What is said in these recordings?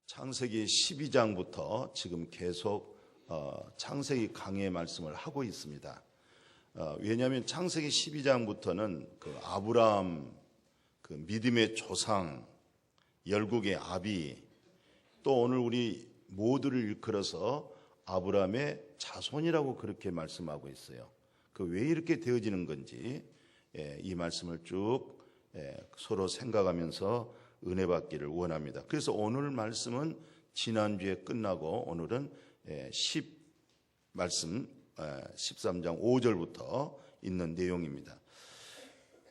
창세기 12장부터 지금 계속 창세기 강해의 말씀을 하고 있습니다. 왜냐하면 창세기 12장부터는 그 아브라함 그 믿음의 조상 열국의 아비, 또 오늘 우리 모두를 일컬어서 아브라함의 자손이라고 그렇게 말씀하고 있어요. 그 왜 이렇게 되어지는 건지 이 말씀을 쭉 서로 생각하면서 은혜 받기를 원합니다. 그래서 오늘 말씀은 지난주에 끝나고 오늘은 13장 5절부터 있는 내용입니다.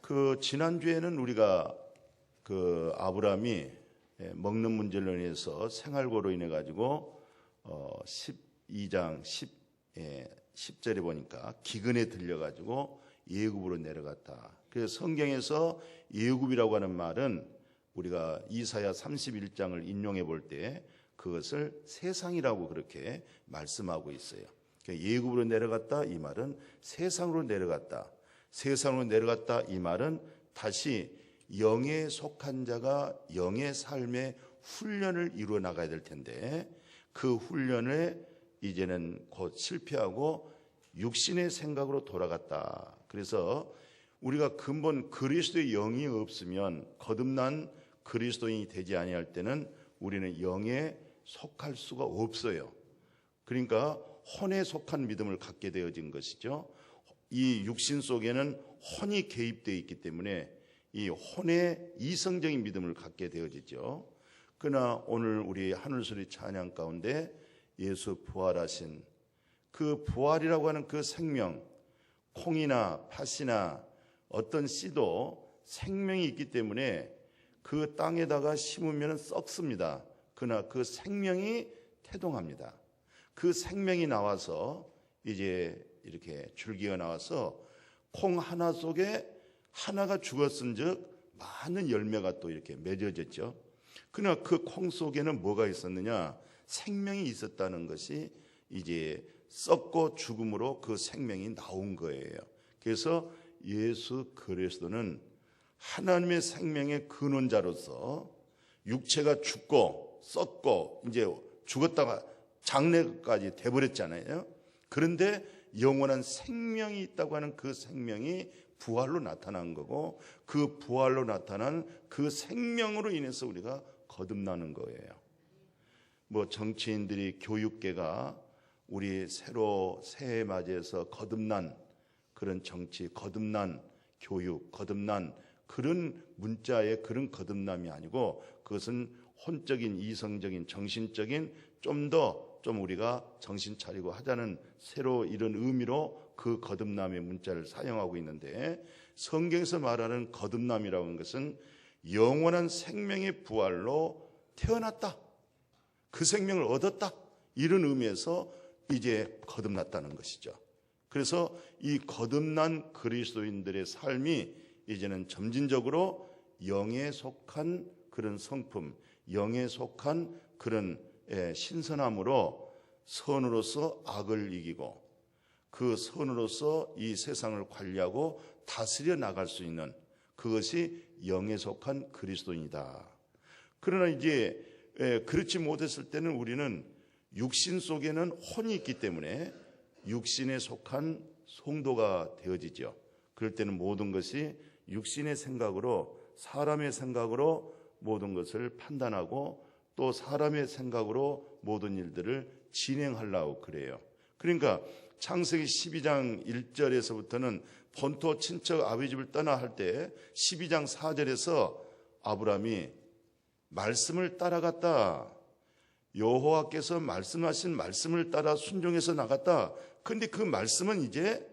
그 지난주에는 우리가 그 아브라함이 먹는 문제로 인해서 생활고로 인해 가지고 12장 10절에 보니까 기근에 들려 가지고 예굽으로 내려갔다. 그래서 성경에서 예굽이라고 하는 말은 우리가 이사야 31장을 인용해 볼 때 그것을 세상이라고 그렇게 말씀하고 있어요. 예굽으로 내려갔다 이 말은 세상으로 내려갔다. 세상으로 내려갔다 이 말은 다시 영에 속한 자가 영의 삶의 훈련을 이루어 나가야 될 텐데 그 훈련에 이제는 곧 실패하고 육신의 생각으로 돌아갔다. 그래서 우리가 근본 그리스도의 영이 없으면 거듭난 그리스도인이 되지 아니할 때는 우리는 영에 속할 수가 없어요. 그러니까 혼에 속한 믿음을 갖게 되어진 것이죠. 이 육신 속에는 혼이 개입되어 있기 때문에 이 혼의 이성적인 믿음을 갖게 되어지죠. 그러나 오늘 우리 하늘소리 찬양 가운데 예수 부활하신 그 부활이라고 하는 그 생명, 콩이나 팥이나 어떤 씨도 생명이 있기 때문에 그 땅에다가 심으면 썩습니다. 그러나 그 생명이 태동합니다. 그 생명이 나와서 이제 이렇게 줄기가 나와서 콩 하나 속에 하나가 죽었은즉 많은 열매가 또 이렇게 맺어졌죠. 그러나 그 콩 속에는 뭐가 있었느냐? 생명이 있었다는 것이 이제 썩고 죽음으로 그 생명이 나온 거예요. 그래서 예수 그리스도는 하나님의 생명의 근원자로서 육체가 죽고 썩고 이제 죽었다가 장래까지 돼버렸잖아요. 그런데 영원한 생명이 있다고 하는 그 생명이 부활로 나타난 거고 그 부활로 나타난 그 생명으로 인해서 우리가 거듭나는 거예요. 뭐 정치인들이 교육계가 우리 새로 새해 맞이해서 거듭난 그런 정치, 거듭난 교육, 거듭난 그런 문자의 그런 거듭남이 아니고 그것은 혼적인 이성적인 정신적인 좀 우리가 정신 차리고 하자는 새로 이런 의미로 그 거듭남의 문자를 사용하고 있는데 성경에서 말하는 거듭남이라고 하는 것은 영원한 생명의 부활로 태어났다. 그 생명을 얻었다. 이런 의미에서 이제 거듭났다는 것이죠. 그래서 이 거듭난 그리스도인들의 삶이 이제는 점진적으로 영에 속한 그런 성품, 영에 속한 그런 신선함으로 선으로서 악을 이기고 그 선으로서 이 세상을 관리하고 다스려 나갈 수 있는 그것이 영에 속한 그리스도인이다. 그러나 이제 그렇지 못했을 때는 우리는 육신 속에는 혼이 있기 때문에 육신에 속한 성도가 되어지죠. 그럴 때는 모든 것이 육신의 생각으로 사람의 생각으로 모든 것을 판단하고 또 사람의 생각으로 모든 일들을 진행하려고 그래요. 그러니까 창세기 12장 1절에서부터는 본토 친척 아비 집을 떠나 할 때 12장 4절에서 아브라함이 말씀을 따라갔다. 여호와께서 말씀하신 말씀을 따라 순종해서 나갔다. 그런데 그 말씀은 이제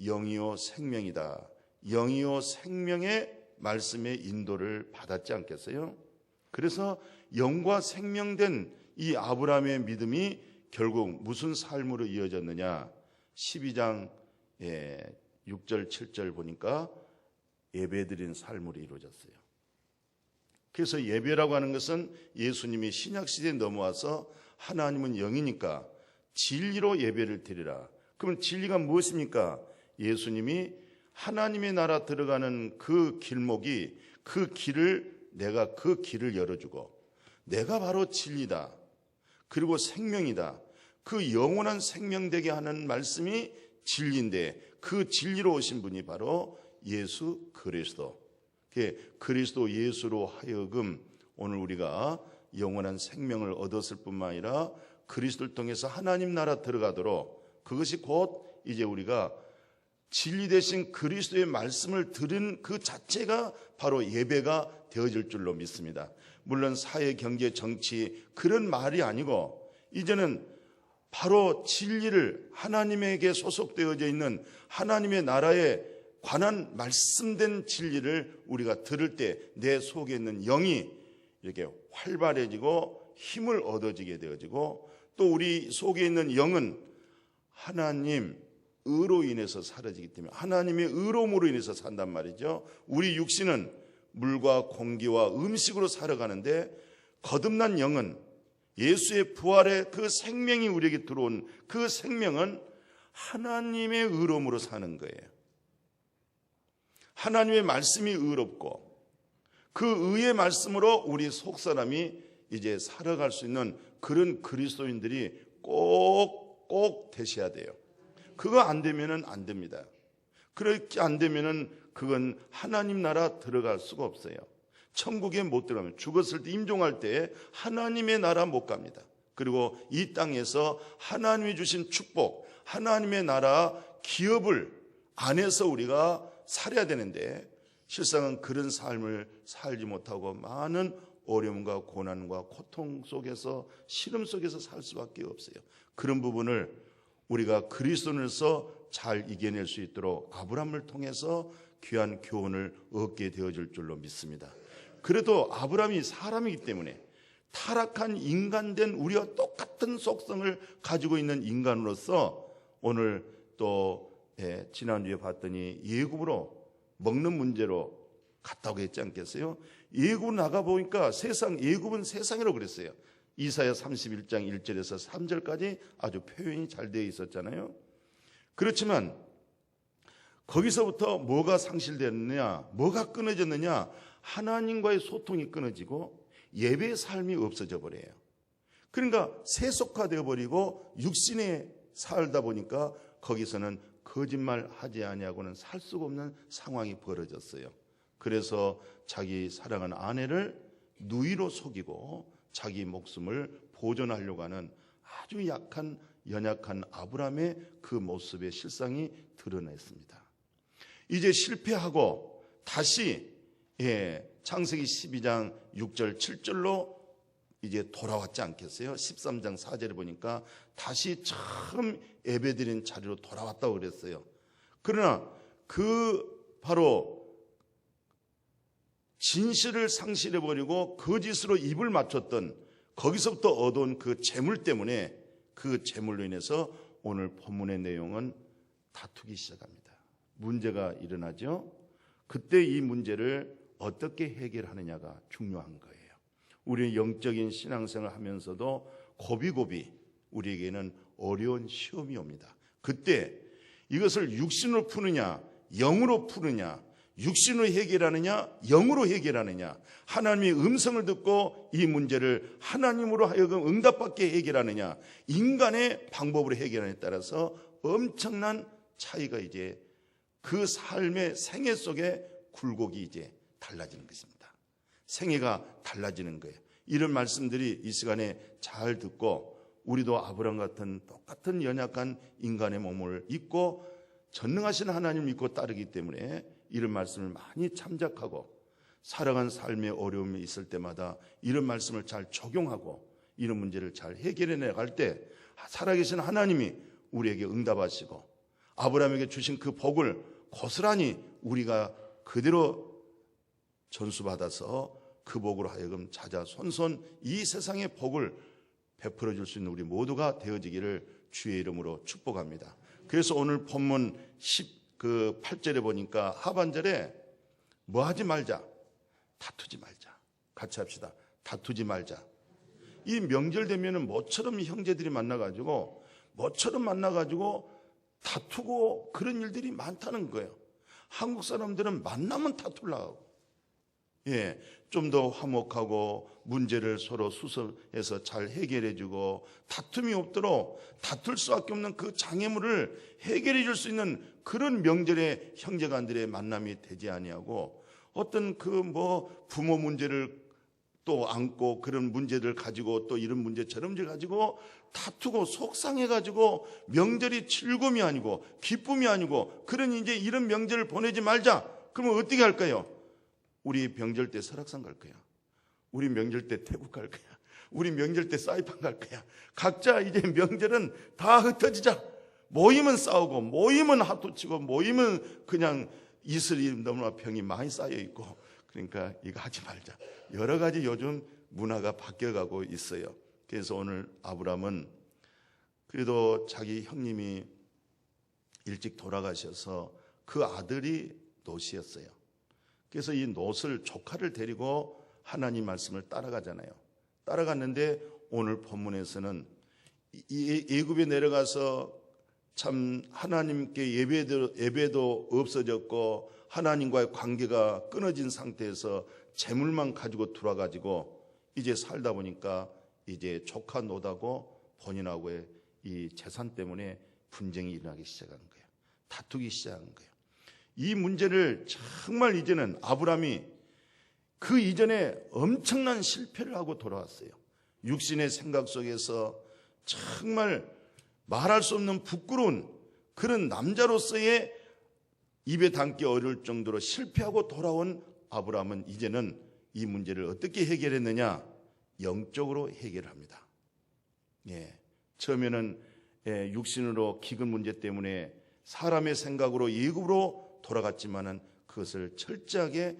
영이요 생명이다. 영이요 생명의 말씀의 인도를 받았지 않겠어요? 그래서 영과 생명된 이 아브라함의 믿음이 결국 무슨 삶으로 이어졌느냐? 12장 6절 7절 보니까 예배드린 삶으로 이루어졌어요. 그래서 예배라고 하는 것은 예수님이 신약시대에 넘어와서 하나님은 영이니까 진리로 예배를 드리라. 그럼 진리가 무엇입니까? 예수님이 하나님의 나라 들어가는 그 길목이 그 길을 내가 그 길을 열어주고 내가 바로 진리다. 그리고 생명이다. 그 영원한 생명 되게 하는 말씀이 진리인데 그 진리로 오신 분이 바로 예수 그리스도. 그리스도 예수로 하여금 오늘 우리가 영원한 생명을 얻었을 뿐만 아니라 그리스도를 통해서 하나님 나라 들어가도록, 그것이 곧 이제 우리가 진리 되신 그리스도의 말씀을 들은 그 자체가 바로 예배가 되어질 줄로 믿습니다. 물론 사회, 경제, 정치 그런 말이 아니고 이제는 바로 진리를, 하나님에게 소속되어져 있는 하나님의 나라에 관한 말씀된 진리를 우리가 들을 때 내 속에 있는 영이 이렇게 활발해지고 힘을 얻어지게 되어지고, 또 우리 속에 있는 영은 하나님 의로 인해서 사라지기 때문에 하나님의 의로움으로 인해서 산단 말이죠. 우리 육신은 물과 공기와 음식으로 살아가는데 거듭난 영은 예수의 부활의 그 생명이 우리에게 들어온 그 생명은 하나님의 의로움으로 사는 거예요. 하나님의 말씀이 의롭고 그 의의 말씀으로 우리 속사람이 이제 살아갈 수 있는 그런 그리스도인들이 꼭 되셔야 돼요. 그거 안 되면은 안 됩니다. 그렇게 안 되면은 그건 하나님 나라 들어갈 수가 없어요. 천국에 못 들어가면, 죽었을 때 임종할 때 하나님의 나라 못 갑니다. 그리고 이 땅에서 하나님이 주신 축복, 하나님의 나라 기업을 안에서 우리가 살아야 되는데 실상은 그런 삶을 살지 못하고 많은 어려움과 고난과 고통 속에서, 시름 속에서 살 수밖에 없어요. 그런 부분을 우리가 그리스도인으로서 잘 이겨낼 수 있도록 아브라함을 통해서 귀한 교훈을 얻게 되어질 줄로 믿습니다. 그래도 아브라함이 사람이기 때문에 타락한 인간된 우리와 똑같은 속성을 가지고 있는 인간으로서 오늘 또 지난주에 봤더니 예굽으로 먹는 문제로 갔다고 했지 않겠어요? 예굽 나가보니까 예굽은 세상이라고 그랬어요. 이사야 31장 1절에서 3절까지 아주 표현이 잘 되어 있었잖아요. 그렇지만 거기서부터 뭐가 상실됐느냐, 뭐가 끊어졌느냐, 하나님과의 소통이 끊어지고 예배의 삶이 없어져 버려요. 그러니까 세속화되어 버리고 육신에 살다 보니까 거기서는 거짓말하지 아니하고는 살 수가 없는 상황이 벌어졌어요. 그래서 자기 사랑하는 아내를 누이로 속이고 자기 목숨을 보존하려고 하는 아주 연약한 아브라함의 그 모습의 실상이 드러냈습니다. 이제 실패하고 다시 창세기 12장 6절 7절로 이제 돌아왔지 않겠어요? 13장 4절에 보니까 다시 처음 예배드린 자리로 돌아왔다고 그랬어요. 그러나 그 바로 진실을 상실해버리고 거짓으로 입을 맞췄던 거기서부터 얻어온 그 재물 때문에, 그 재물로 인해서 오늘 본문의 내용은 다투기 시작합니다. 문제가 일어나죠. 그때 이 문제를 어떻게 해결하느냐가 중요한 거예요. 우리는 영적인 신앙생활을 하면서도 고비고비 우리에게는 어려운 시험이 옵니다. 그때 이것을 육신으로 푸느냐, 영으로 푸느냐, 육신으로 해결하느냐, 영으로 해결하느냐, 하나님의 음성을 듣고 이 문제를 하나님으로 하여금 응답받게 해결하느냐, 인간의 방법으로 해결하느냐에 따라서 엄청난 차이가 이제 그 삶의 생애 속에 굴곡이 이제 달라지는 것입니다. 생애가 달라지는 거예요. 이런 말씀들이 이 시간에 잘 듣고 우리도 아브라함 같은 똑같은 연약한 인간의 몸을 입고 전능하신 하나님을 믿고 따르기 때문에 이런 말씀을 많이 참작하고 살아간 삶의 어려움이 있을 때마다 이런 말씀을 잘 적용하고 이런 문제를 잘 해결해 나갈 때 살아계신 하나님이 우리에게 응답하시고 아브라함에게 주신 그 복을 고스란히 우리가 그대로 전수받아서 그 복으로 하여금 자자손손 이 세상의 복을 베풀어 줄 수 있는 우리 모두가 되어지기를 주의 이름으로 축복합니다. 그래서 오늘 본문 8절에 보니까 하반절에 뭐 하지 말자, 다투지 말자. 같이 합시다. 다투지 말자. 이 명절 되면은 모처럼 형제들이 만나가지고 다투고 그런 일들이 많다는 거예요. 한국 사람들은 만나면 다투려고 하고 좀 더 화목하고 문제를 서로 수습해서 잘 해결해주고 다툼이 없도록 다툴 수밖에 없는 그 장애물을 해결해 줄 수 있는 그런 명절에 형제간들의 만남이 되지 아니하고 어떤 부모 문제를 또 안고 그런 문제들 가지고 또 이런 문제 저런 문제 가지고 다투고 속상해가지고 명절이 즐거움이 아니고 기쁨이 아니고 그러니 이제 이런 명절을 보내지 말자. 그러면 어떻게 할까요? 우리 명절 때 설악산 갈 거야. 우리 명절 때 태국 갈 거야. 우리 명절 때 사이판 갈 거야. 각자 이제 명절은 다 흩어지자. 모이면 싸우고 모이면 핫도치고 모이면 그냥 이슬이 너무나 병이 많이 쌓여 있고 그러니까 이거 하지 말자. 여러 가지 요즘 문화가 바뀌어가고 있어요. 그래서 오늘 아브라함은 그래도 자기 형님이 일찍 돌아가셔서 그 아들이 롯이었어요. 그래서 이 롯을 조카를 데리고 하나님 말씀을 따라가잖아요. 따라갔는데 오늘 본문에서는 애굽에 내려가서 참 하나님께 예배도 없어졌고 하나님과의 관계가 끊어진 상태에서 재물만 가지고 돌아가지고 이제 살다 보니까 이제 조카 롯하고 본인하고의 이 재산 때문에 분쟁이 일어나기 시작한 거예요. 다투기 시작한 거예요. 이 문제를 정말 이제는 아브라함이 그 이전에 엄청난 실패를 하고 돌아왔어요. 육신의 생각 속에서 정말 말할 수 없는 부끄러운 그런 남자로서의 입에 담기 어려울 정도로 실패하고 돌아온 아브라함은 이제는 이 문제를 어떻게 해결했느냐? 영적으로 해결합니다. 처음에는 육신으로 기근 문제 때문에 사람의 생각으로 애굽으로 돌아갔지만은 그것을 철저하게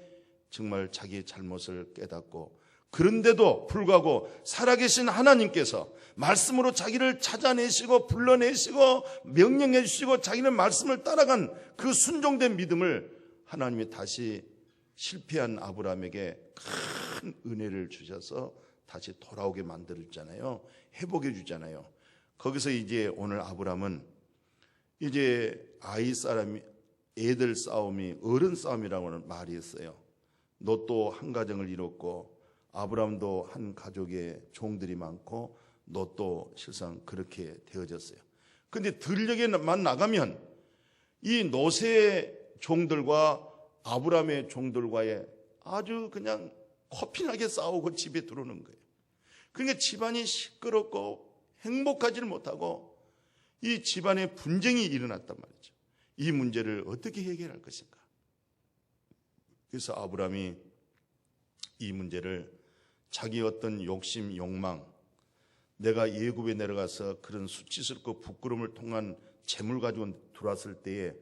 정말 자기의 잘못을 깨닫고 그런데도 불구하고 살아계신 하나님께서 말씀으로 자기를 찾아내시고 불러내시고 명령해 주시고 자기는 말씀을 따라간 그 순종된 믿음을 하나님이 다시 실패한 아브라함에게 큰 은혜를 주셔서 다시 돌아오게 만들었잖아요. 회복해 주잖아요. 거기서 이제 오늘 아브라함은 이제 애들 싸움이 어른 싸움이라고는 말이 있어요. 롯도 한 가정을 이뤘고 아브라함도 한 가족의 종들이 많고 롯도 실상 그렇게 되어졌어요. 그런데 들녘에만 나가면 이 롯의 종들과 아브라함의 종들과의 아주 그냥 코피나게 싸우고 집에 들어오는 거예요. 그러니까 집안이 시끄럽고 행복하지를 못하고 이 집안에 분쟁이 일어났단 말이죠. 이 문제를 어떻게 해결할 것인가? 그래서 아브라함이 이 문제를 자기 어떤 욕심, 욕망, 내가 애굽에 내려가서 그런 수치스럽고 부끄러움을 통한 재물 가지고 들어왔을 때에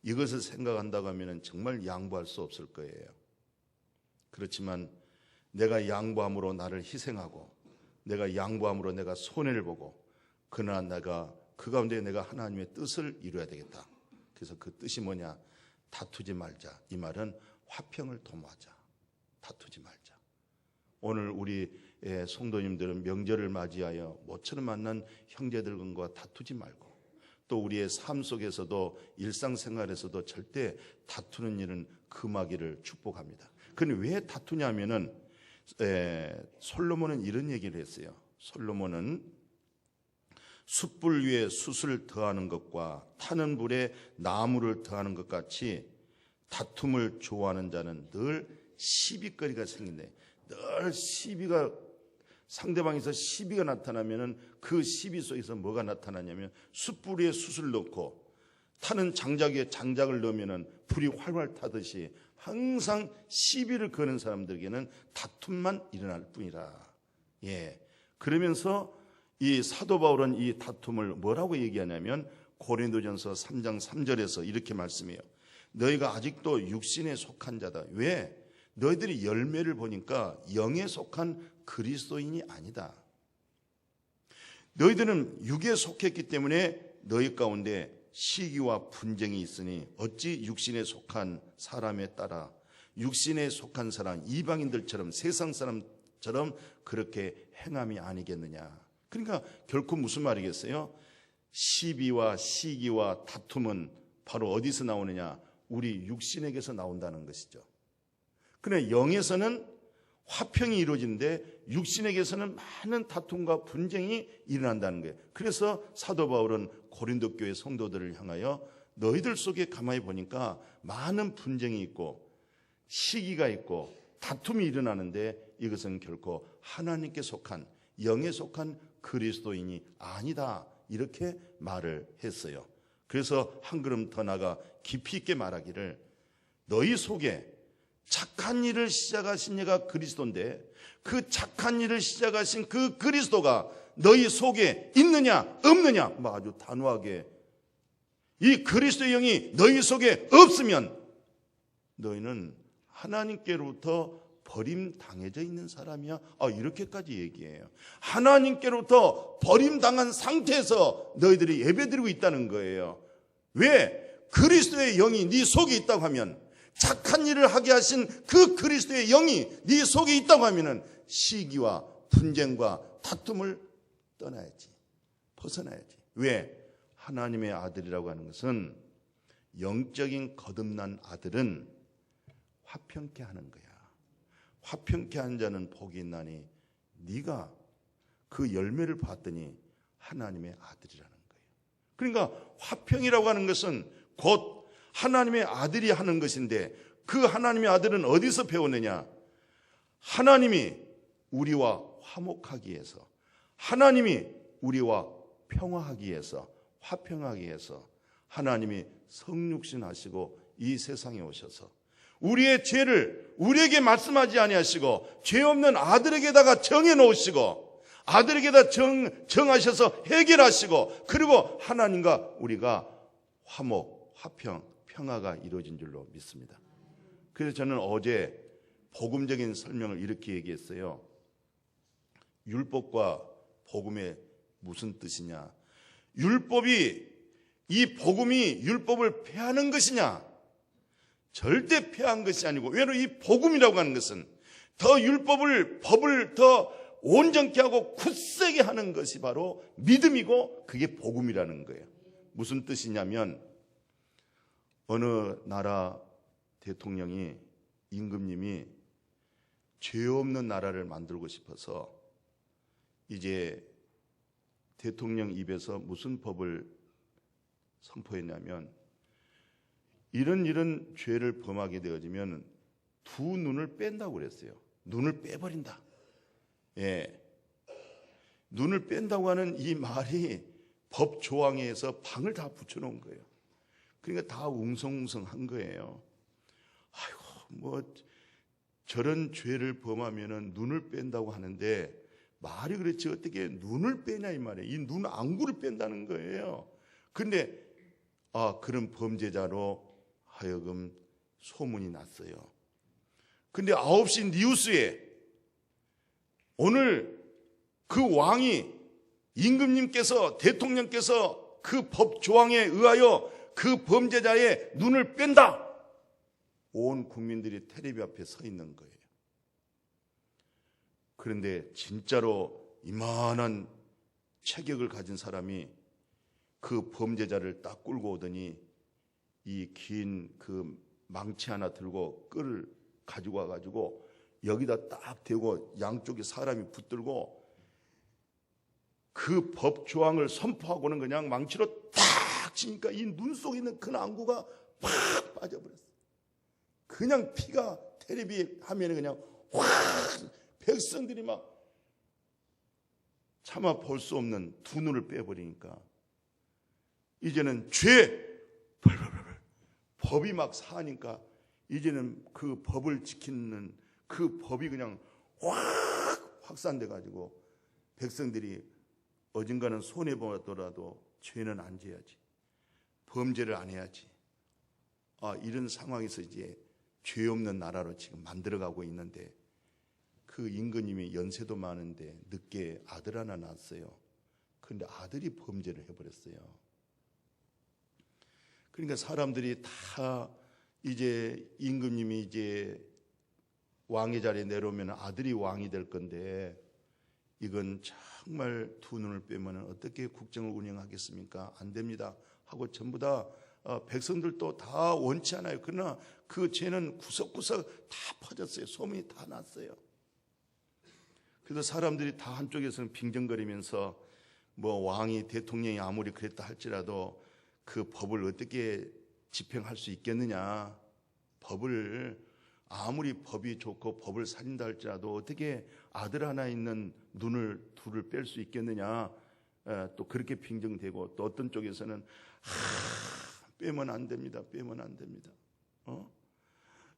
이것을 생각한다고 하면 정말 양보할 수 없을 거예요. 그렇지만 내가 양보함으로 나를 희생하고 내가 양보함으로 내가 손해를 보고 그러나 내가 그 가운데 내가 하나님의 뜻을 이루어야 되겠다. 그래서 그 뜻이 뭐냐? 다투지 말자. 이 말은 화평을 도모하자. 다투지 말자. 오늘 우리 성도님들은 명절을 맞이하여 모처럼 만난 형제들과 다투지 말고 또 우리의 삶 속에서도 일상생활에서도 절대 다투는 일은 금하기를 축복합니다. 그런데 왜 다투냐면은 솔로몬은 이런 얘기를 했어요. 솔로몬은 숯불 위에 숯을 더하는 것과 타는 불에 나무를 더하는 것 같이 다툼을 좋아하는 자는 늘 시비거리가 생긴대. 늘 시비가 상대방에서 시비가 나타나면은 그 시비 속에서 뭐가 나타나냐면 숯불 위에 숯을 넣고 타는 장작 위에 장작을 넣으면은 불이 활활 타듯이 항상 시비를 거는 사람들에게는 다툼만 일어날 뿐이라. 그러면서 이 사도 바울은 이 다툼을 뭐라고 얘기하냐면 고린도전서 3장 3절에서 이렇게 말씀해요. 너희가 아직도 육신에 속한 자다. 왜? 너희들이 열매를 보니까 영에 속한 그리스도인이 아니다. 너희들은 육에 속했기 때문에 너희 가운데 시기와 분쟁이 있으니 어찌 육신에 속한 사람에 따라 육신에 속한 사람 이방인들처럼 세상 사람처럼 그렇게 행함이 아니겠느냐. 그러니까 결코 무슨 말이겠어요? 시비와 시기와 다툼은 바로 어디서 나오느냐? 우리 육신에게서 나온다는 것이죠. 그러나 영에서는 화평이 이루어지는데 육신에게서는 많은 다툼과 분쟁이 일어난다는 거예요. 그래서 사도 바울은 고린도 교회 성도들을 향하여 너희들 속에 가만히 보니까 많은 분쟁이 있고 시기가 있고 다툼이 일어나는데 이것은 결코 하나님께 속한, 영에 속한 그리스도인이 아니다, 이렇게 말을 했어요. 그래서 한 걸음 더 나가 깊이 있게 말하기를, 너희 속에 착한 일을 시작하신 이가 그리스도인데 그 착한 일을 시작하신 그 그리스도가 너희 속에 있느냐 없느냐, 아주 단호하게, 이 그리스도의 영이 너희 속에 없으면 너희는 하나님께로부터 버림당해져 있는 사람이야. 이렇게까지 얘기해요. 하나님께로부터 버림당한 상태에서 너희들이 예배드리고 있다는 거예요. 왜? 그리스도의 영이 네 속에 있다고 하면, 착한 일을 하게 하신 그 그리스도의 영이 네 속에 있다고 하면은 시기와 분쟁과 다툼을 떠나야지, 벗어나야지. 왜? 하나님의 아들이라고 하는 것은, 영적인 거듭난 아들은 화평케 하는 거야. 화평케 하는 자는 복이 있나니 네가 그 열매를 봤더니 하나님의 아들이라는 거예요. 그러니까 화평이라고 하는 것은 곧 하나님의 아들이 하는 것인데, 그 하나님의 아들은 어디서 배웠느냐? 하나님이 우리와 화목하기 위해서, 하나님이 우리와 평화하기 위해서, 화평하기 위해서 하나님이 성육신 하시고 이 세상에 오셔서 우리의 죄를 우리에게 말씀하지 아니하시고 죄 없는 아들에게다가 정해 놓으시고 아들에게다 정하셔서 해결하시고, 그리고 하나님과 우리가 화목, 화평, 평화가 이루어진 줄로 믿습니다. 그래서 저는 어제 복음적인 설명을 이렇게 얘기했어요. 율법과 복음의 무슨 뜻이냐? 율법이, 이 복음이 율법을 폐하는 것이냐? 절대 폐한 것이 아니고, 왜냐하면 이 복음이라고 하는 것은 더 법을 더 온전케 하고 굳세게 하는 것이 바로 믿음이고, 그게 복음이라는 거예요. 무슨 뜻이냐면, 어느 나라 대통령이, 임금님이 죄 없는 나라를 만들고 싶어서 이제 대통령 입에서 무슨 법을 선포했냐면, 이런 죄를 범하게 되어지면 두 눈을 뺀다고 그랬어요. 눈을 빼버린다. 예. 눈을 뺀다고 하는 이 말이 법 조항에서 방을 다 붙여놓은 거예요. 그러니까 다 웅성웅성한 거예요. 아이고, 저런 죄를 범하면은 눈을 뺀다고 하는데, 말이 그렇지 어떻게 눈을 빼냐 이 말이에요. 이 눈 안구를 뺀다는 거예요. 근데 그런 범죄자로 하여금 소문이 났어요. 근데 9시 뉴스에 오늘 그 왕이, 임금님께서, 대통령께서 그 법 조항에 의하여 그 범죄자의 눈을 뺀다, 온 국민들이 텔레비 앞에 서 있는 거예요. 그런데 진짜로 이만한 체격을 가진 사람이 그 범죄자를 딱 끌고 오더니 이 긴 그 망치 하나 들고 끌을 가지고 와가지고 여기다 딱 대고 양쪽에 사람이 붙들고 그 법 조항을 선포하고는 그냥 망치로 딱 치니까 이 눈 속에 있는 큰 안구가 팍 빠져버렸어요. 그냥 피가 텔레비 화면에 그냥 확, 백성들이 막 차마 볼 수 없는 두 눈을 빼버리니까 이제는 법이 막 사니까 이제는 그 법을 지키는 그 법이 그냥 확 확산돼 가지고 백성들이 어딘가는 손해보더라도 죄는 안 져야지, 범죄를 안 해야지, 이런 상황에서 이제 죄 없는 나라로 지금 만들어가고 있는데, 그 임금님이 연세도 많은데 늦게 아들 하나 낳았어요. 그런데 아들이 범죄를 해버렸어요. 그러니까 사람들이 다 이제 임금님이 이제 왕의 자리에 내려오면 아들이 왕이 될 건데, 이건 정말 두 눈을 빼면 어떻게 국정을 운영하겠습니까? 안 됩니다 하고 전부 다 백성들도 다 원치 않아요. 그러나 그 죄는 구석구석 다 퍼졌어요. 소문이 다 났어요. 그래서 사람들이 다 한쪽에서는 빙정거리면서 뭐 왕이 대통령이 아무리 그랬다 할지라도 그 법을 어떻게 집행할 수 있겠느냐. 법을 아무리 법이 좋고 법을 살린다 할지라도 어떻게 아들 하나 있는 눈을 둘을 뺄 수 있겠느냐. 또 그렇게 빙정되고 또 어떤 쪽에서는 빼면 안 됩니다. 빼면 안 됩니다.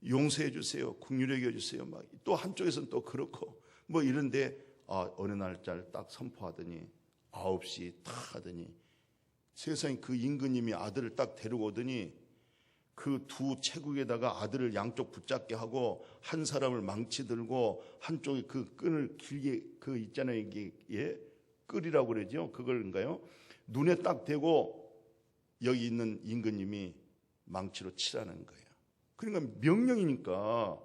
용서해 주세요. 긍휼히 여겨 주세요. 막 또 한쪽에서는 또 그렇고 뭐 이런데 어느 날짜를 딱 선포하더니 9시 딱 하더니 세상에 그 임금님이 아들을 딱 데리고 오더니 그 두 체국에다가 아들을 양쪽 붙잡게 하고 한 사람을 망치 들고 한쪽에 그 끈을 길게 그 있잖아요. 이게 끌이라고 그러죠. 그걸인가요? 눈에 딱 대고 여기 있는 임금님이 망치로 치라는 거예요. 그러니까 명령이니까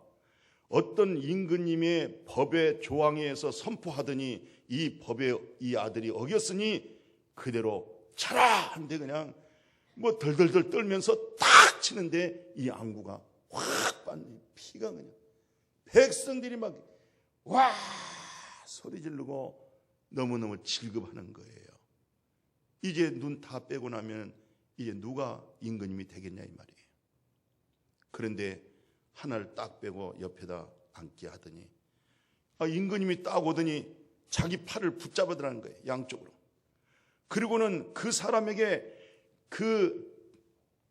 어떤 임금님의 법의 조항에 의해서 선포하더니 이 법에 이 아들이 어겼으니 그대로 차라 한데 그냥 뭐 덜덜덜 떨면서 딱 치는데 이 안구가 확 빠는 피가 그냥 백성들이 막 와 소리 지르고 너무너무 질급하는 거예요. 이제 눈 다 빼고 나면 이제 누가 임금님이 되겠냐 이 말이에요. 그런데 하나를 딱 빼고 옆에다 앉게 하더니 임금님이 딱 오더니 자기 팔을 붙잡아더라는 거예요. 양쪽으로. 그리고는 그 사람에게 그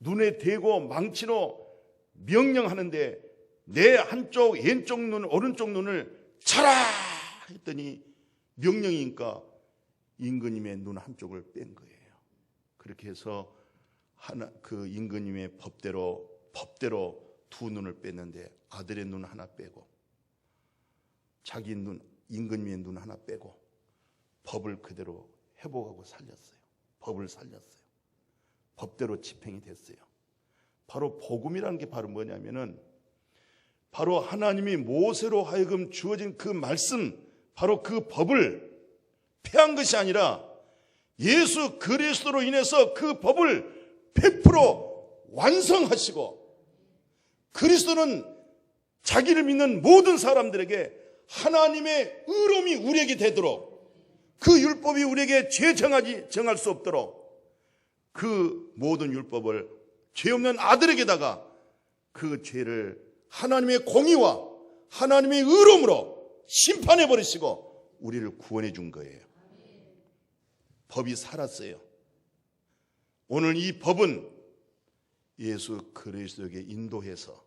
눈에 대고 망치로 명령하는데 내 한쪽 왼쪽 눈 오른쪽 눈을 차라 했더니 명령이니까 임금님의 눈 한쪽을 뺀 거예요. 그렇게 해서 그 임금님의 법대로 두 눈을 뺐는데 아들의 눈 하나 빼고 자기 눈 임금님의 눈 하나 빼고 법을 그대로 회복하고 살렸어요. 법을 살렸어요. 법대로 집행이 됐어요. 바로 복음이라는 게 바로 뭐냐면은 바로 하나님이 모세로 하여금 주어진 그 말씀, 바로 그 법을 폐한 것이 아니라 예수 그리스도로 인해서 그 법을 100% 완성하시고 그리스도는 자기를 믿는 모든 사람들에게 하나님의 의로움이 우리에게 되도록 그 율법이 우리에게 죄 정할 수 없도록 그 모든 율법을 죄 없는 아들에게다가 그 죄를 하나님의 공의와 하나님의 의로움으로 심판해 버리시고 우리를 구원해 준 거예요. 법이 살았어요. 오늘 이 법은 예수 그리스도에게 인도해서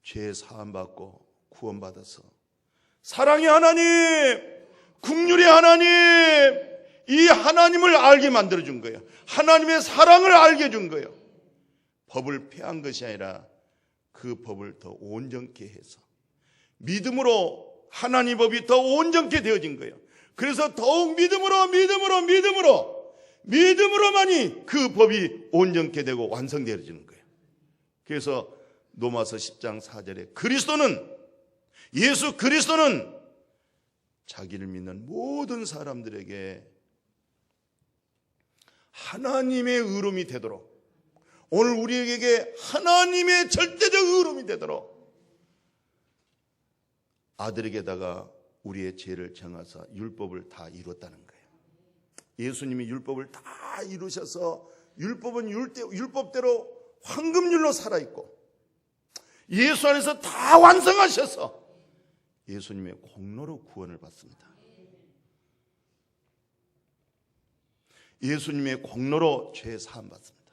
죄 사함 받고 구원 받아서 사랑의 하나님, 긍휼의 하나님, 이 하나님을 알게 만들어 준 거예요. 하나님의 사랑을 알게 준 거예요. 법을 폐한 것이 아니라 그 법을 더 온전케 해서 믿음으로 하나님 법이 더 온전케 되어진 거예요. 그래서 더욱 믿음으로만이 그 법이 온전케 되고 완성되어지는 거예요. 그래서 로마서 10장 4절에 예수 그리스도는 자기를 믿는 모든 사람들에게 하나님의 의로움이 되도록 오늘 우리에게 하나님의 절대적 의로움이 되도록 아들에게다가 우리의 죄를 정하사 율법을 다 이뤘다는 거예요. 예수님이 율법을 다 이루셔서 율법은 율법대로 황금률로 살아있고 예수 안에서 다 완성하셔서 예수님의 공로로 구원을 받습니다. 예수님의 공로로 죄 사함 받습니다.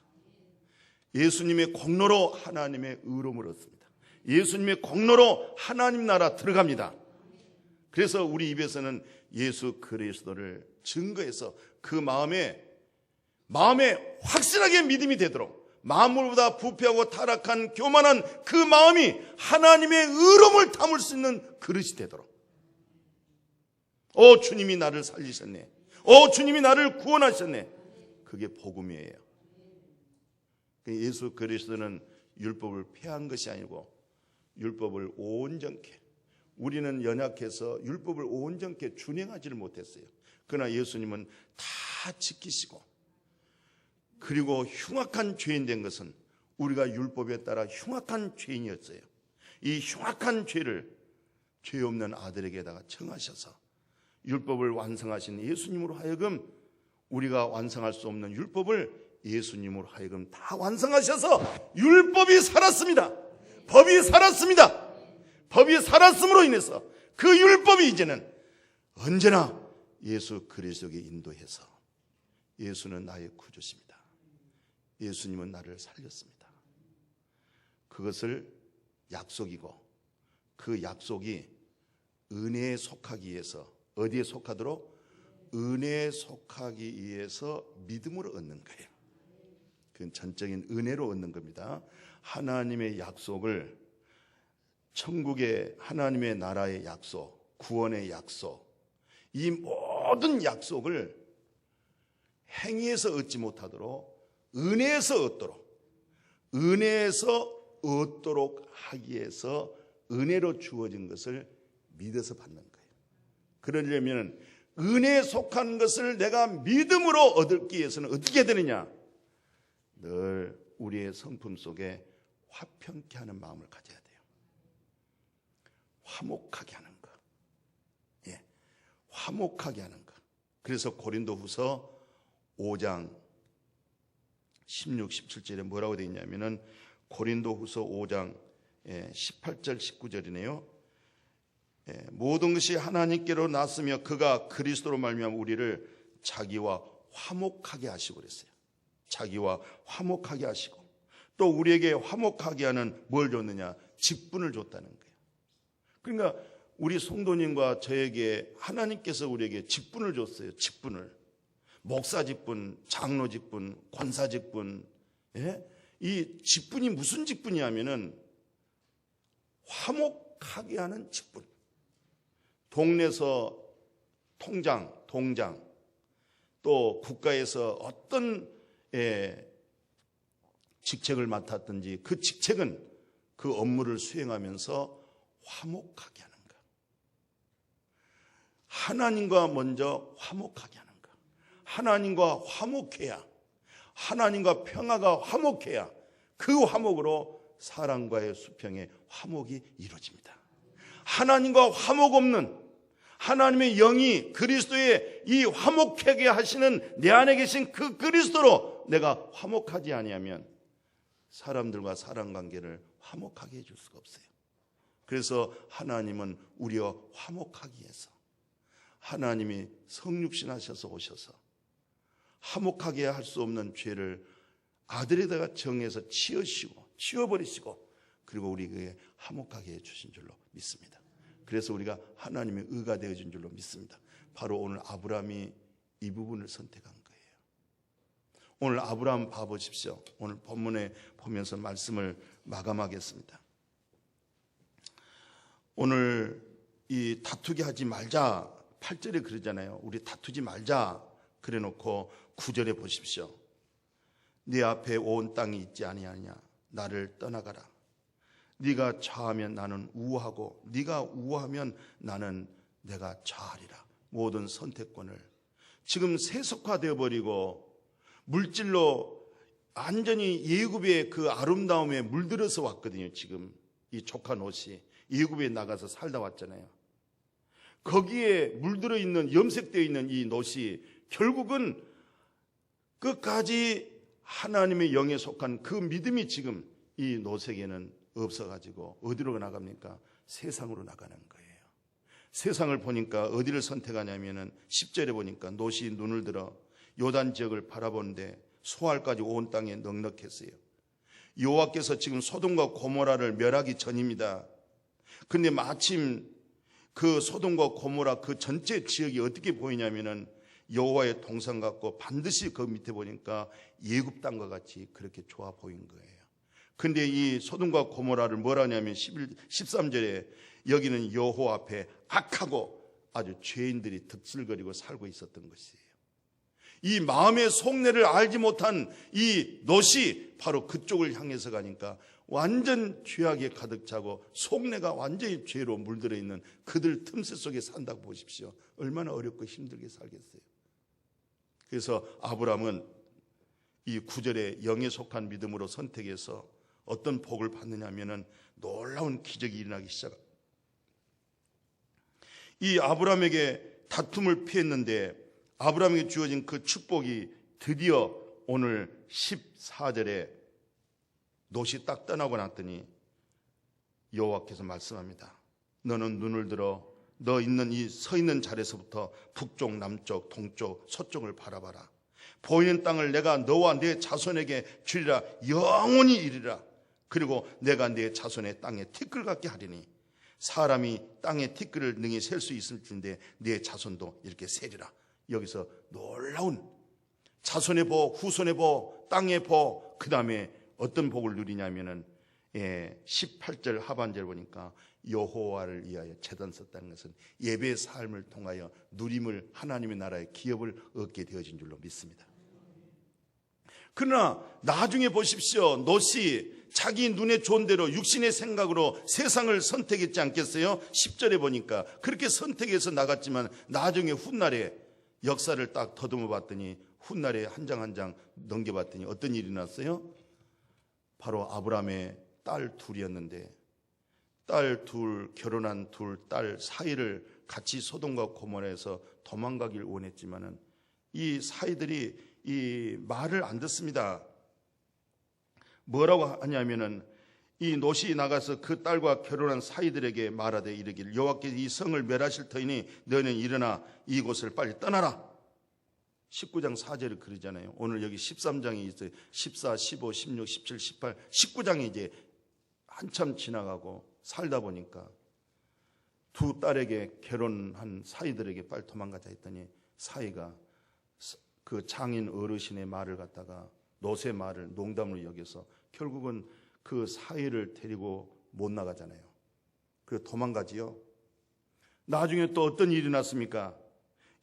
예수님의 공로로 하나님의 의로움을 얻습니다. 예수님의 공로로 하나님 나라 들어갑니다. 그래서 우리 입에서는 예수 그리스도를 증거해서 그 마음에 확실하게 믿음이 되도록 만물보다 부패하고 타락한 교만한 그 마음이 하나님의 의로움을 담을 수 있는 그릇이 되도록 주님이 나를 살리셨네. 주님이 나를 구원하셨네. 그게 복음이에요. 예수 그리스도는 율법을 폐한 것이 아니고 율법을 온전케 우리는 연약해서 율법을 온전케 준행하지를 못했어요. 그러나 예수님은 다 지키시고 그리고 흉악한 죄인 된 것은 우리가 율법에 따라 흉악한 죄인이었어요. 이 흉악한 죄를 죄 없는 아들에게다가 청하셔서 율법을 완성하신 예수님으로 하여금 우리가 완성할 수 없는 율법을 예수님으로 하여금 다 완성하셔서 율법이 살았습니다. 법이 살았습니다. 법이 살았음으로 인해서 그 율법이 이제는 언제나 예수 그리스도에게 인도해서 예수는 나의 구주십니다. 예수님은 나를 살렸습니다. 그것을 약속이고 그 약속이 은혜에 속하기 위해서 어디에 속하도록? 은혜에 속하기 위해서 믿음으로 얻는 거예요. 그건 전적인 은혜로 얻는 겁니다. 하나님의 약속을 천국의 하나님의 나라의 약속, 구원의 약속, 이 모든 약속을 행위에서 얻지 못하도록 은혜에서 얻도록 하기 위해서 은혜로 주어진 것을 믿어서 받는 거예요. 그러려면 은혜에 속한 것을 내가 믿음으로 얻기 위해서는 어떻게 되느냐? 늘 우리의 성품 속에 화평케 하는 마음을 가져야 돼요. 화목하게 하는 것. 예, 화목하게 하는 것. 그래서 고린도후서 5장 16, 17절에 뭐라고 되어 있냐면은 고린도후서 5장 18절 19절이네요. 모든 것이 하나님께로 났으며 그가 그리스도로 말미암아 우리를 자기와 화목하게 하시고 그랬어요. 자기와 화목하게 하시고 또 우리에게 화목하게 하는 뭘 줬느냐? 직분을 줬다는 거예요. 그러니까 우리 성도님과 저에게 하나님께서 우리에게 직분을 줬어요. 직분을. 목사 직분, 장로 직분, 권사 직분. 예? 이 직분이 무슨 직분이냐면은 화목하게 하는 직분. 동네에서 통장, 동장, 또 국가에서 어떤 직책을 맡았든지 그 직책은 그 업무를 수행하면서 화목하게 하는 것. 하나님과 먼저 화목하게 하는 것. 하나님과 화목해야, 하나님과 평화가 화목해야 그 화목으로 사랑과의 수평의 화목이 이루어집니다. 하나님과 화목 없는 하나님의 영이 그리스도의 이 화목하게 하시는 내 안에 계신 그 그리스도로 내가 화목하지 아니하면 사람들과 사람 관계를 화목하게 해줄 수가 없어요. 그래서 하나님은 우리와 화목하기 위해서 하나님이 성육신 하셔서 오셔서 화목하게 할 수 없는 죄를 아들에다가 정해서 치워버리시고 그리고 우리에게 화목하게 해주신 줄로 믿습니다. 그래서 우리가 하나님의 의가 되어진 줄로 믿습니다. 바로 오늘 아브라함이 이 부분을 선택한 거예요. 오늘 아브라함 봐보십시오. 오늘 본문에 보면서 말씀을 마감하겠습니다. 오늘 이 다투게 하지 말자 8절에 그러잖아요. 우리 다투지 말자 그래 놓고 9절에 보십시오. 네 앞에 온 땅이 있지 아니하냐. 나를 떠나가라. 네가 좌하면 나는 우하고 네가 우하면 나는 내가 좌하리라. 모든 선택권을 지금 세속화되어 버리고 물질로 완전히 예굽의 그 아름다움에 물들어서 왔거든요. 지금 이 조카 롯이 예굽에 나가서 살다 왔잖아요. 거기에 물들어 있는 염색되어 있는 이 롯이 결국은 끝까지 하나님의 영에 속한 그 믿음이 지금 이 롯에게는 없어가지고 어디로 나갑니까? 세상으로 나가는 거예요. 세상을 보니까 어디를 선택하냐면은 10절에 보니까 롯이 눈을 들어 요단 지역을 바라보는데 소알까지 온 땅에 넉넉했어요. 여호와께서 지금 소돔과 고모라를 멸하기 전입니다. 근데 마침 그 소돔과 고모라 그 전체 지역이 어떻게 보이냐면은 여호와의 동산 같고 반드시 그 밑에 보니까 예굽 땅과 같이 그렇게 좋아 보인 거예요. 근데 이 소돔과 고모라를 뭐라 하냐면 13절에 여기는 여호와 앞에 악하고 아주 죄인들이 득실거리고 살고 있었던 것이에요. 이 마음의 속내를 알지 못한 이 롯이 바로 그쪽을 향해서 가니까 완전 죄악에 가득 차고 속내가 완전히 죄로 물들어 있는 그들 틈새 속에 산다고 보십시오. 얼마나 어렵고 힘들게 살겠어요. 그래서 아브라함은 이 9절에 영에 속한 믿음으로 선택해서 어떤 복을 받느냐 하면은 놀라운 기적이 일어나기 시작합니다. 이 아브라함에게 다툼을 피했는데 아브라함에게 주어진 그 축복이 드디어 오늘 14절에 롯이 딱 떠나고 났더니 여호와께서 말씀합니다. 너는 눈을 들어 너 있는 이 서 있는 자리에서부터 북쪽, 남쪽, 동쪽, 서쪽을 바라봐라. 보이는 땅을 내가 너와 네 자손에게 주리라. 영원히 이르리라. 그리고 내가 네 자손의 땅에 티끌 같게 하리니 사람이 땅에 티끌을 능히 셀 수 있을 텐데 네 자손도 이렇게 세리라. 여기서 놀라운 자손의 복, 후손의 복, 땅의 복, 그 다음에 어떤 복을 누리냐면은 18절 하반절 보니까 여호와를 위하여 제단 썼다는 것은 예배의 삶을 통하여 누림을 하나님의 나라의 기업을 얻게 되어진 줄로 믿습니다. 그러나 나중에 보십시오. 롯이 자기 눈에 좋은 대로 육신의 생각으로 세상을 선택했지 않겠어요? 10절에 보니까 그렇게 선택해서 나갔지만 나중에 훗날에 역사를 딱 더듬어 봤더니 훗날에 한 장 한 장 넘겨봤더니 어떤 일이 났어요? 바로 아브라함의 딸 둘이었는데 딸 둘, 결혼한 둘 딸 사이를 같이 소돔과 고모라에서 도망가길 원했지만은 이 사이들이 이 말을 안 듣습니다. 뭐라고 하냐면은 이 롯이 나가서 그 딸과 결혼한 사이들에게 말하되 이르기를 여호와께서 이 성을 멸하실 터이니 너희는 일어나 이곳을 빨리 떠나라. 19장 4절을 그러잖아요. 오늘 여기 13장이 있어요. 14, 15, 16, 17, 18, 19장이 이제 한참 지나가고 살다 보니까 두 딸에게 결혼한 사이들에게 빨리 도망가자 했더니 사이가 그 장인 어르신의 말을 갖다가 롯의 말을 농담으로 여겨서 결국은 그 사이를 데리고 못 나가잖아요. 그 도망가지요. 나중에 또 어떤 일이 났습니까?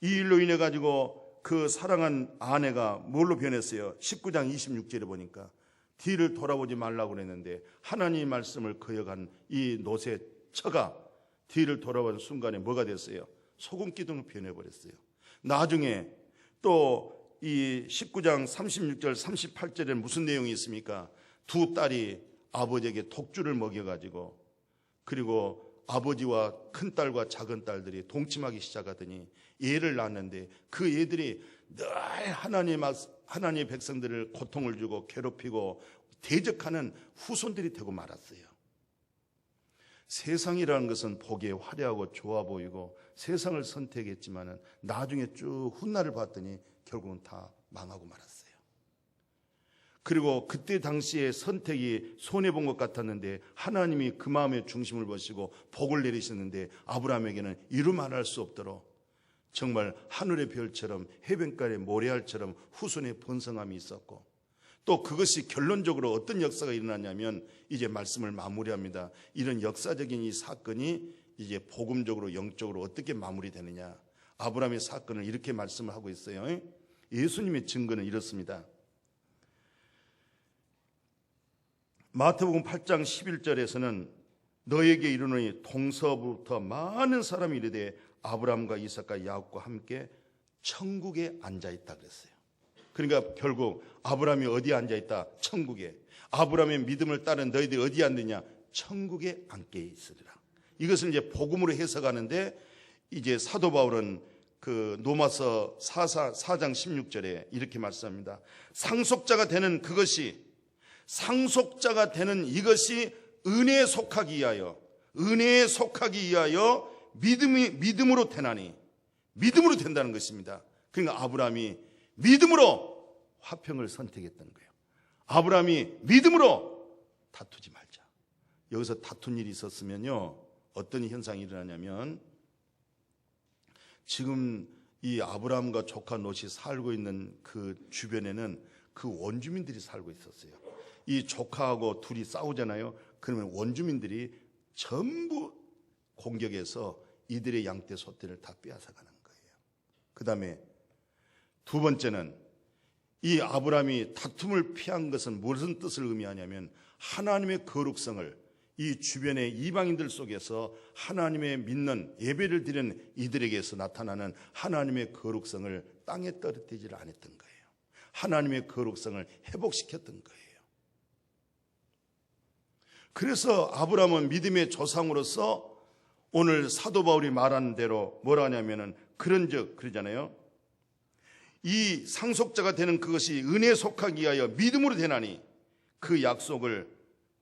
이 일로 인해 가지고 그 사랑한 아내가 뭘로 변했어요? 19장 26절에 보니까 뒤를 돌아보지 말라고 그랬는데 하나님의 말씀을 거역한 이 롯의 처가 뒤를 돌아보는 순간에 뭐가 됐어요? 소금 기둥으로 변해버렸어요. 나중에 또 이 19장 36절 38절에 무슨 내용이 있습니까? 두 딸이 아버지에게 독주를 먹여가지고 그리고 아버지와 큰딸과 작은 딸들이 동침하기 시작하더니 애를 낳았는데 그 애들이 늘 하나님의 백성들을 고통을 주고 괴롭히고 대적하는 후손들이 되고 말았어요. 세상이라는 것은 보기에 화려하고 좋아 보이고 세상을 선택했지만은 나중에 쭉 훗날을 봤더니 결국은 다 망하고 말았어요. 그리고 그때 당시에 선택이 손해본 것 같았는데 하나님이 그 마음의 중심을 보시고 복을 내리셨는데 아브라함에게는 이루 말할 수 없도록 정말 하늘의 별처럼 해변가의 모래알처럼 후손의 번성함이 있었고 또 그것이 결론적으로 어떤 역사가 일어났냐면 이제 말씀을 마무리합니다. 이런 역사적인 이 사건이 이제 복음적으로 영적으로 어떻게 마무리되느냐. 아브라함의 사건을 이렇게 말씀을 하고 있어요. 예수님의 증거는 이렇습니다. 마태복음 8장 11절에서는 너에게 이르노니 동서부터 많은 사람이 이르되 아브라함과 이삭과 야곱과 함께 천국에 앉아있다 그랬어요. 그러니까 결국 아브라함이 어디에 앉아있다? 천국에. 아브라함의 믿음을 따른 너희들이 어디에 앉느냐? 천국에 앉게 있으리라. 이것을 이제 복음으로 해석하는데 이제 사도 바울은 그 로마서 4장 16절에 이렇게 말씀합니다. 상속자가 되는 이것이 은혜에 속하기 위하여 믿음으로 되나니 믿음으로 된다는 것입니다. 그러니까 아브라함이 믿음으로 화평을 선택했던 거예요. 아브라함이 믿음으로 다투지 말자. 여기서 다툰 일이 있었으면요 어떤 현상이 일어나냐면 지금 이 아브라함과 조카 롯이 살고 있는 그 주변에는 그 원주민들이 살고 있었어요. 이 조카하고 둘이 싸우잖아요. 그러면 원주민들이 전부 공격해서 이들의 양떼 소떼를 다 빼앗아가는 거예요. 그 다음에 두 번째는 이 아브라함이 다툼을 피한 것은 무슨 뜻을 의미하냐면 하나님의 거룩성을 이 주변의 이방인들 속에서 하나님의 믿는 예배를 드리는 이들에게서 나타나는 하나님의 거룩성을 땅에 떨어뜨리지 않았던 거예요. 하나님의 거룩성을 회복시켰던 거예요. 그래서 아브라함은 믿음의 조상으로서 오늘 사도 바울이 말하는 대로 뭐라 하냐면은 그런즉 그러잖아요. 이 상속자가 되는 그것이 은혜에 속하기 위하여 믿음으로 되나니 그 약속을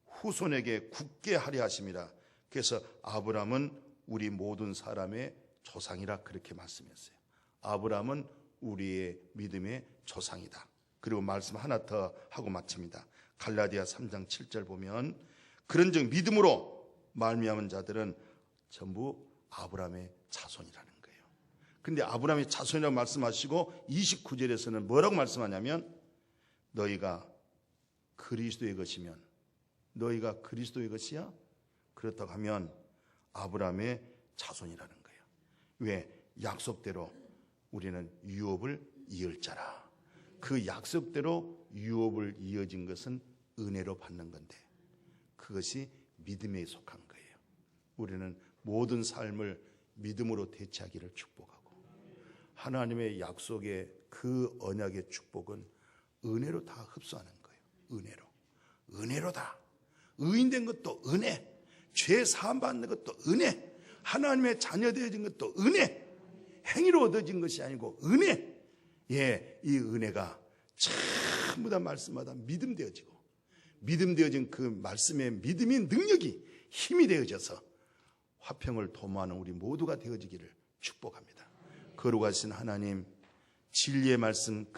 후손에게 굳게 하려 하심이라. 그래서 아브라함은 우리 모든 사람의 조상이라 그렇게 말씀했어요. 아브라함은 우리의 믿음의 조상이다. 그리고 말씀 하나 더 하고 마칩니다. 갈라디아 3장 7절 보면 그런즉 믿음으로 말미암은 자들은 전부 아브라함의 자손이라는 거예요. 근데 아브라함의 자손이라고 말씀하시고 29절에서는 뭐라고 말씀하냐면 너희가 그리스도의 것이면 너희가 그리스도의 것이야? 그렇다고 하면 아브라함의 자손이라는 거예요. 왜? 약속대로 우리는 유업을 이을 자라. 그 약속대로 유업을 이어진 것은 은혜로 받는 건데 그것이 믿음에 속한 거예요. 우리는 모든 삶을 믿음으로 대체하기를 축복하고 하나님의 약속의 그 언약의 축복은 은혜로 다 흡수하는 거예요. 은혜로다. 의인된 것도 은혜, 죄 사함 받는 것도 은혜, 하나님의 자녀 되어진 것도 은혜, 행위로 얻어진 것이 아니고 은혜. 예, 이 은혜가 전부 다 말씀마다 믿음 되어지고 믿음 되어진 그 말씀의 믿음의 능력이 힘이 되어져서 화평을 도모하는 우리 모두가 되어지기를 축복합니다. 거룩하신 하나님, 진리의 말씀